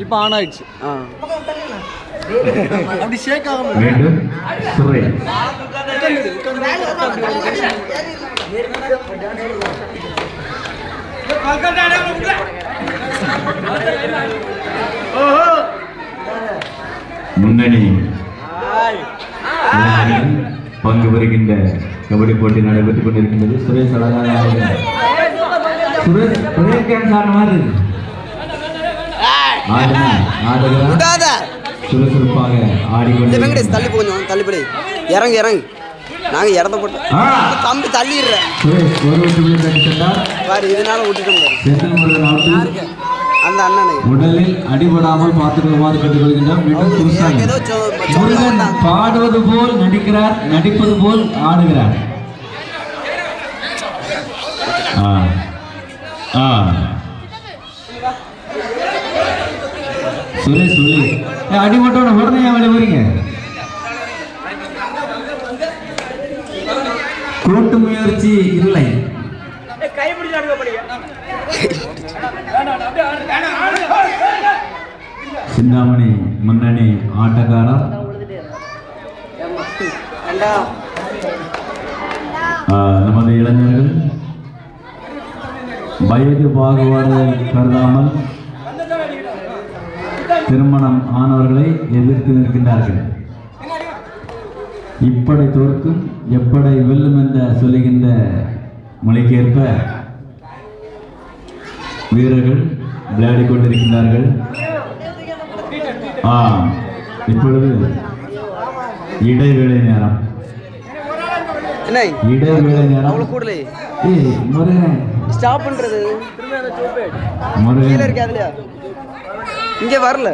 இப்போ ஆன் ஆயிடுச்சு. அப்படி ஷேக் ஆகும். மீண்டும் சுரை முன்னணி பங்கு வருகின்ற கபடி போட்டி நடைபெற்றுக் கொண்டிருக்கின்றது. சுரேஷ் அழகாக சுரேஷ் சுறுசுறுப்பாக ஆடிக்கொண்டு தள்ளி போகணும். தள்ளிப்படி இறங்கு இறங்கு. நாங்க இடத்த போட்டு தம்பி தள்ளிடுறேன். இதனால விட்டுட்டோம். அந்த அண்ணனை உடலில் அடிபடாமல் பார்த்துக்கொள்ளுமாறு கேட்டுக்கொள்கின்றார். முருகன் பாடுவது போல் நடிக்கிறார், நடிப்பது போல் ஆடுகிறார். சுரேஷ் சொல்லி அடிபட்டோட உடனே வேலை வரீங்க. கூட்டு முயற்சி இல்லை. சிந்தாமணி முன்னணி ஆட்டக்காரர் நமது இளைஞர்கள் வயது பாகுபாடு கருதாமல் திருமணம் ஆனவர்களை எதிர்த்து நிற்கின்றார்கள். இப்படை தோற்கும் எப்படை வெல்லும் என்ற சொல்லுகின்ற மொழிக்கேற்ப வீரர்கள் விளையாடி கொண்டிருக்கின்றார்கள். இப்பொழுது இடைவேளை நேரம். இடைவேளை நேரம். இங்க வரல.